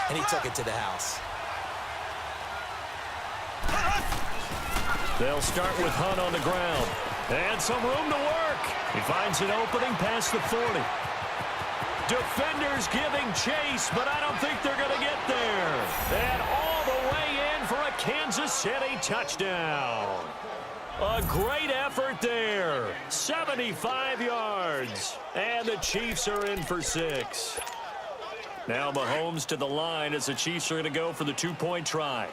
and he took it to the house. They'll start with Hunt on the ground. And some room to work. He finds an opening past the 40. Defenders giving chase, but I don't think they're going to get there. And all the way in for a Kansas City touchdown. A great effort there. 75 yards. And the Chiefs are in for 6. Now Mahomes to the line as the Chiefs are going to go for the 2-point try.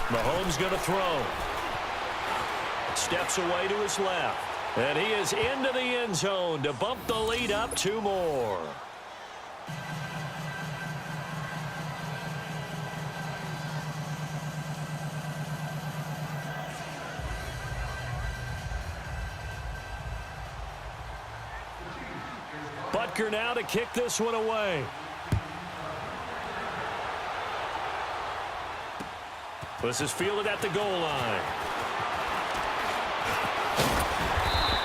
Mahomes going to throw. Steps away to his left. And he is into the end zone to bump the lead up 2 more. Butker now to kick this one away. This is fielded at the goal line.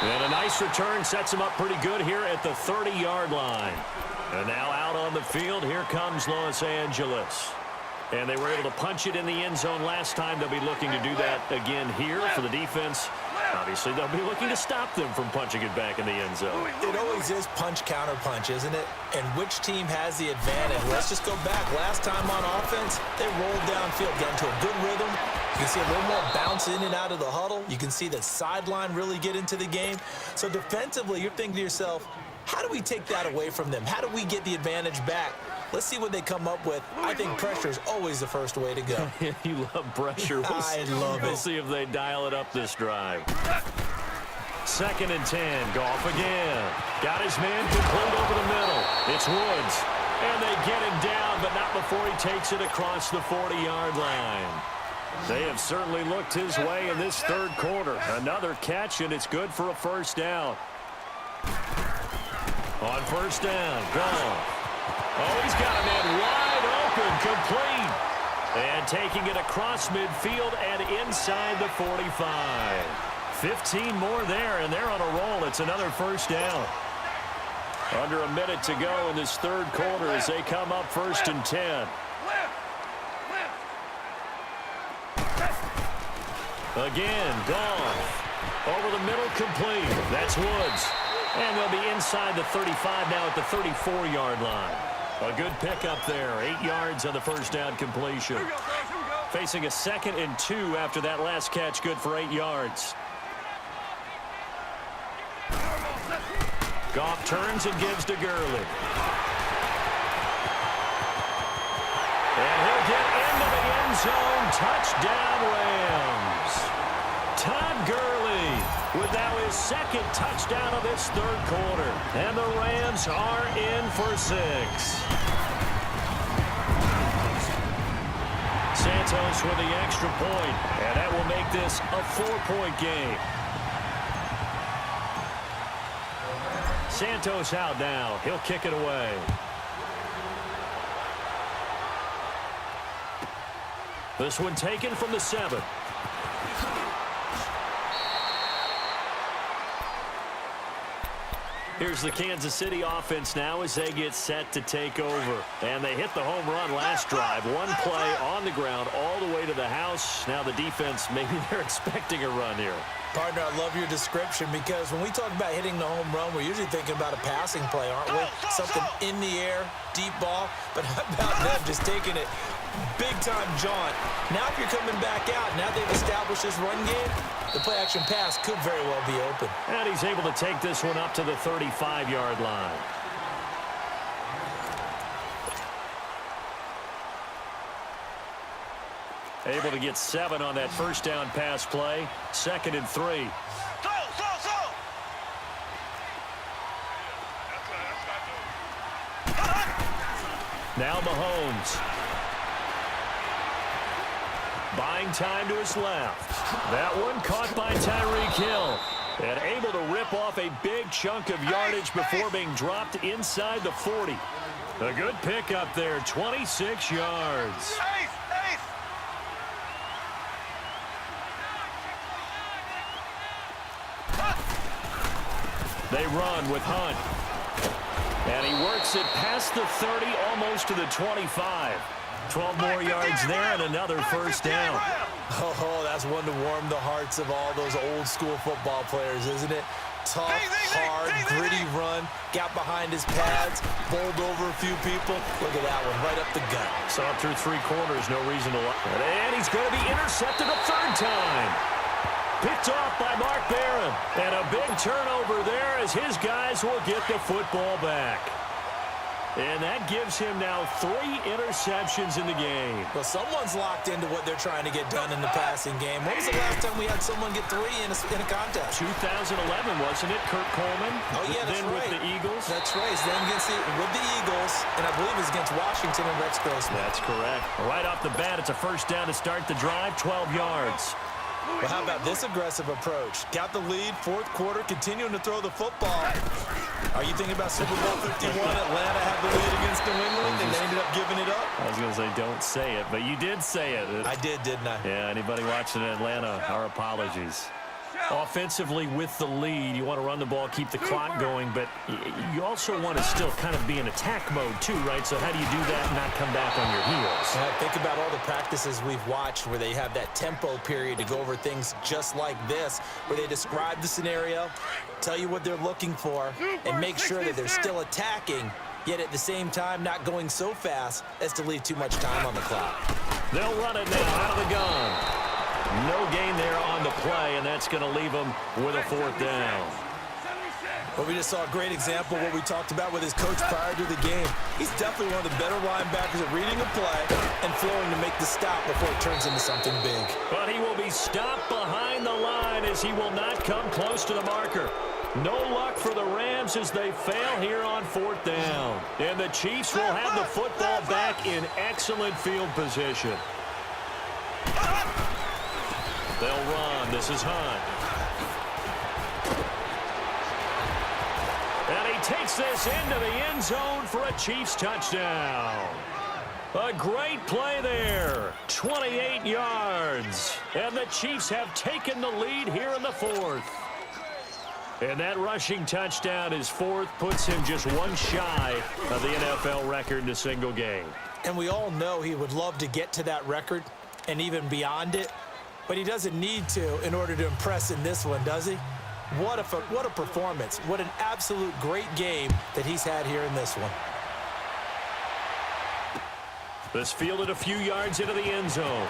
And a nice return sets him up pretty good here at the 30-yard line. And now out on the field, here comes Los Angeles. And they were able to punch it in the end zone last time. They'll be looking to do that again here for the defense. Obviously, they'll be looking to stop them from punching it back in the end zone. It always is punch-counter-punch, isn't it? And which team has the advantage? Let's just go back. Last time on offense, they rolled downfield, got into a good rhythm. You can see a little more bounce in and out of the huddle. You can see the sideline really get into the game. So defensively, you're thinking to yourself, how do we take that away from them? How do we get the advantage back? Let's see what they come up with. I think pressure is always the first way to go. You love pressure. I love it. We'll see if they dial it up this drive. 2nd and 10. Goff again. Got his man complete over the middle. It's Woods. And they get him down, but not before he takes it across the 40-yard line. They have certainly looked his way in this 3rd quarter. Another catch, and it's good for a first down. On first down, Goff. Oh, he's got a man wide open, complete. And taking it across midfield and inside the 45. 15 more there, and they're on a roll. It's another first down. Under a minute to go in this 3rd quarter as they come up 1st and 10. Again, Goff. Over the middle, complete. That's Woods. And they'll be inside the 35 now at the 34-yard line. A good pickup there. 8 yards on the first down completion. Facing a 2nd and 2 after that last catch, good for 8 yards. Goff turns and gives to Gurley. And he'll get into the end zone. Touchdown, Rams. Todd Gurley with now his 2nd touchdown of this 3rd quarter. And the Rams are in for 6. Santos with the extra point, and that will make this a 4-point game. Santos out now. He'll kick it away. This one taken from the 7. Here's the Kansas City offense now as they get set to take over. And they hit the home run last drive. One play on the ground all the way to the house. Now the defense, maybe they're expecting a run here. Partner, I love your description because when we talk about hitting the home run, we're usually thinking about a passing play, aren't we? Something in the air, deep ball. But how about them just taking it big-time jaunt? Now if you're coming back out, now they've established this run game, the play-action pass could very well be open. And he's able to take this one up to the 35-yard line. Able to get 7 on that first down pass play. 2nd and 3. Now Mahomes. Buying time to his left. That one caught by Tyreek Hill. And able to rip off a big chunk of yardage before being dropped inside the 40. A good pickup there, 26 yards. They run with Hunt. And he works it past the 30, almost to the 25. 12 more yards there and another first down. Oh, that's one to warm the hearts of all those old-school football players, isn't it? Tough, hard, gritty run, got behind his pads, bowled over a few people. Look at that one, right up the gut. Saw it through 3 quarters, no reason to lie. And he's going to be intercepted a third time. Picked off by Mark Barron. And a big turnover there as his guys will get the football back. And that gives him now 3 interceptions in the game. Well, someone's locked into what they're trying to get done in the passing game. When was the last time we had someone get 3 in a contest? 2011, wasn't it? Kurt Coleman. Oh, yeah, that's then right. With the Eagles. That's right. Then with the Eagles, and I believe it's against Washington and Rex Grossman. That's correct. Right off the bat, it's a first down to start the drive, 12 yards. Well, how about this aggressive approach? Got the lead, 4th quarter, continuing to throw the football. Are you thinking about Super Bowl 51? Atlanta had the lead against New England, and they ended up giving it up? I was going to say, don't say it, but you did say it. I did, didn't I? Yeah, anybody watching in Atlanta, our apologies. Offensively with the lead, you want to run the ball, keep the clock going, but you also want to still kind of be in attack mode too, right? So how do you do that and not come back on your heels? Think about all the practices we've watched where they have that tempo period to go over things just like this, where they describe the scenario, tell you what they're looking for, and make sure that they're still attacking, yet at the same time not going so fast as to leave too much time on the clock. They'll run it now out of the gun. No gain there on the play, and that's going to leave him with a 4th down. Well, we just saw a great example of what we talked about with his coach prior to the game. He's definitely one of the better linebackers at reading a play and flowing to make the stop before it turns into something big. But he will be stopped behind the line as he will not come close to the marker. No luck for the Rams as they fail here on 4th down. And the Chiefs will have the football back in excellent field position. They'll run. This is Hunt. And he takes this into the end zone for a Chiefs touchdown. A great play there. 28 yards. And the Chiefs have taken the lead here in the 4th. And that rushing touchdown, his 4th, puts him just one shy of the NFL record in a single game. And we all know he would love to get to that record and even beyond it. But he doesn't need to in order to impress in this one, does he? What a performance. What an absolute great game that he's had here in this one. This fielded a few yards into the end zone.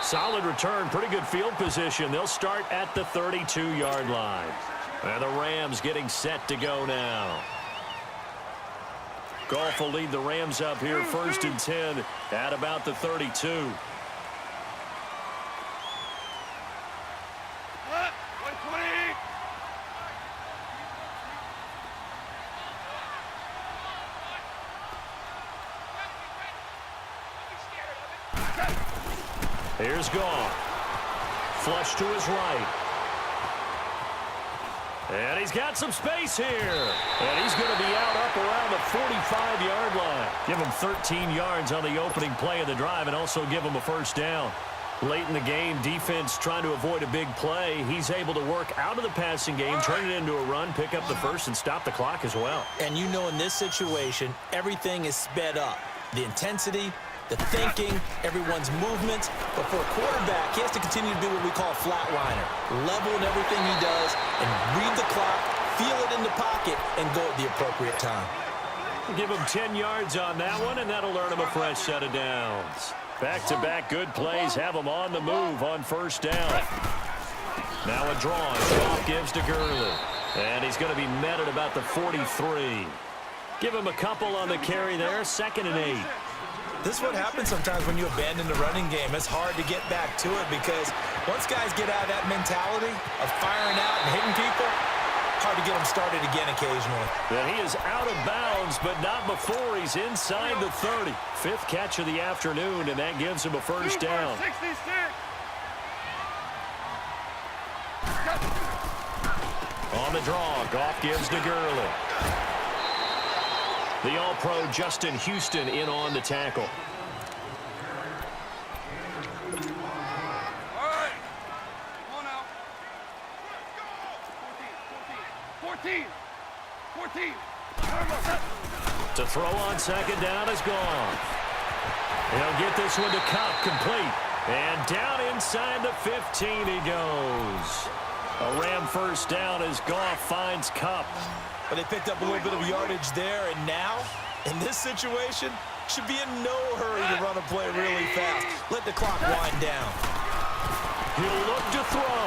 Solid return, pretty good field position. They'll start at the 32-yard line. And the Rams getting set to go now. Goff will lead the Rams up here 1st and 10 at about the 32. Here's Goff. Flush to his right. And he's got some space here. And he's going to be out up around the 45-yard line. Give him 13 yards on the opening play of the drive and also give him a first down. Late in the game, defense trying to avoid a big play. He's able to work out of the passing game, turn it into a run, pick up the first, and stop the clock as well. And you know in this situation, everything is sped up. The intensity, the thinking, everyone's movement. But for a quarterback, he has to continue to do what we call a flatliner. Level in everything he does and read the clock, feel it in the pocket, and go at the appropriate time. Give him 10 yards on that one, and that'll earn him a fresh set of downs. Back-to-back good plays have him on the move on first down. Now a draw. Goff gives to Gurley. And he's going to be met at about the 43. Give him a couple on the carry there. 2nd and 8. This is what happens sometimes when you abandon the running game. It's hard to get back to it because once guys get out of that mentality of firing out and hitting people, hard to get them started again occasionally. And he is out of bounds, but not before he's inside the 30. 5th catch of the afternoon, and that gives him a first down. On the draw, Goff gives to Gurley. The All-Pro Justin Houston in on the tackle. 14. 14. To throw on second down is gone. He'll get this one to Cup, complete. And down inside the 15 he goes. A Ram first down as Goff finds Cup. But they picked up a little bit of yardage there, and now, in this situation, should be in no hurry to run a play really fast. Let the clock wind down. He'll look to throw.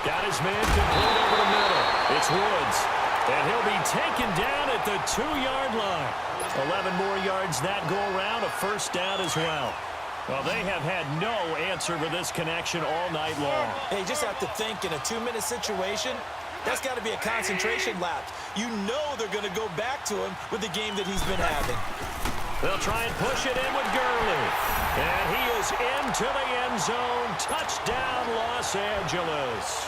Got his man complete over the middle. It's Woods. And he'll be taken down at the 2-yard line. 11 more yards that go around, a first down as well. Well, they have had no answer for this connection all night long. Hey, you just have to think in a 2-minute situation, that's got to be a concentration lapse. You know they're going to go back to him with the game that he's been having. They'll try and push it in with Gurley. And he is into the end zone. Touchdown, Los Angeles.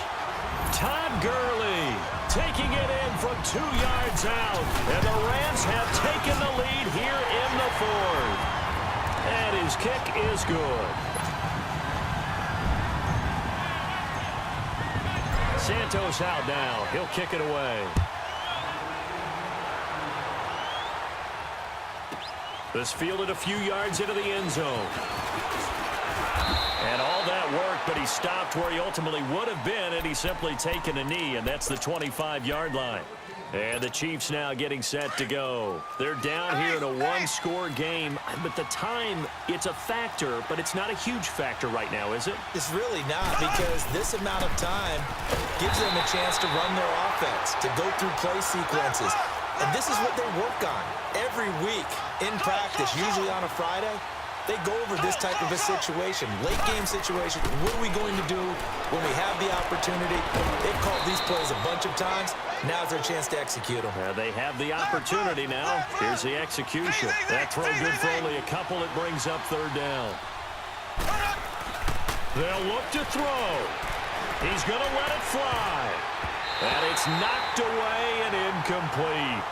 Todd Gurley taking it in from 2 yards out. And the Rams have taken the lead here in the fourth. And his kick is good. Santos out now. He'll kick it away. This fielded a few yards into the end zone. And all that worked, but he stopped where he ultimately would have been, and he's simply taken a knee, and that's the 25-yard line. And the Chiefs now getting set to go. They're down here in a one-score game, but the time, it's a factor, but it's not a huge factor right now, is it? It's really not, because this amount of time gives them a chance to run their offense, to go through play sequences. And this is what they work on every week in practice, usually on a Friday. They go over this type of a situation, late game situation. What are we going to do when we have the opportunity? They've called these plays a bunch of times. Now's their chance to execute them. They have the opportunity now. Here's the execution. That throw good for only a couple. It brings up third down. They'll look to throw. He's going to let it fly. And it's knocked away and incomplete.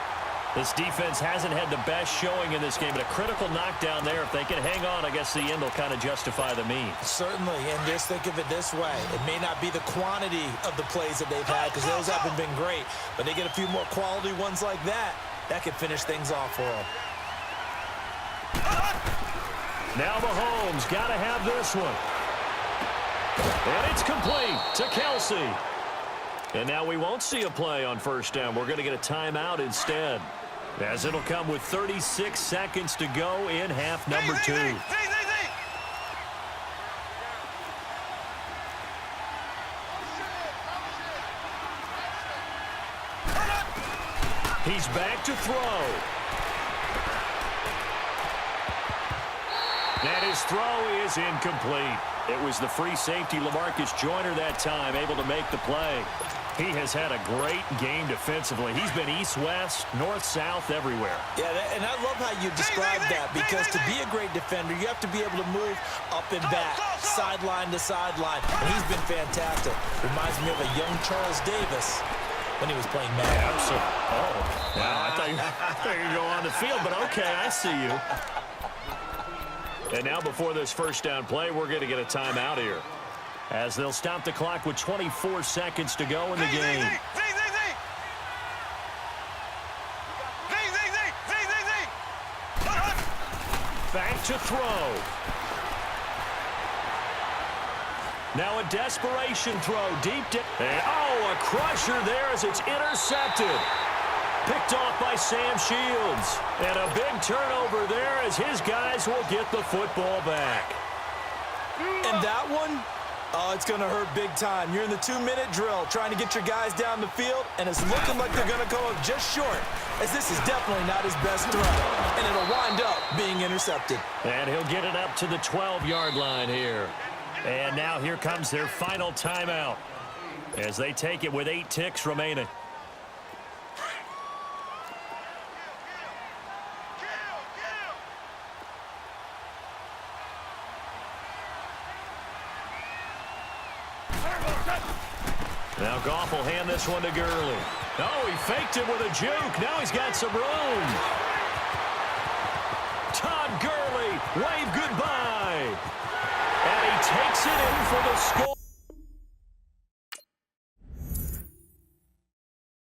This defense hasn't had the best showing in this game, but a critical knockdown there. If they can hang on, I guess the end will kind of justify the means. Certainly, and just think of it this way. It may not be the quantity of the plays that they've had, because those haven't been great, but they get a few more quality ones like that, that could finish things off for them. Now Mahomes got to have this one. And it's complete to Kelsey. And now we won't see a play on first down. We're going to get a timeout instead, as it'll come with 36 seconds to go in half number 2. He's back to throw. And his throw is incomplete. It was the free safety, LaMarcus Joyner, that time, able to make the play. He has had a great game defensively. He's been east-west, north-south, everywhere. Yeah, and I love how you described that, because to be a great defender, you have to be able to move up and back, sideline to sideline, and he's been fantastic. Reminds me of a young Charles Davis when he was playing Madden. Absolutely. Oh, wow, I thought you were going to go on the field, but okay, I see you. And now before this first down play, we're going to get a timeout here, as they'll stop the clock with 24 seconds to go in the game. Back to throw. Now a desperation throw deep down. Oh, a crusher there as it's intercepted. Picked off by Sam Shields. And a big turnover there as his guys will get the football back. And that one, oh, it's going to hurt big time. You're in the 2-minute drill trying to get your guys down the field, and it's looking like they're going to go up just short, as this is definitely not his best throw. And it'll wind up being intercepted. And he'll get it up to the 12-yard line here. And now here comes their final timeout, as they take it with 8 ticks remaining. Now Goff will hand this one to Gurley. Oh, he faked it with a juke. Now he's got some room. Todd Gurley, wave goodbye. And he takes it in for the score.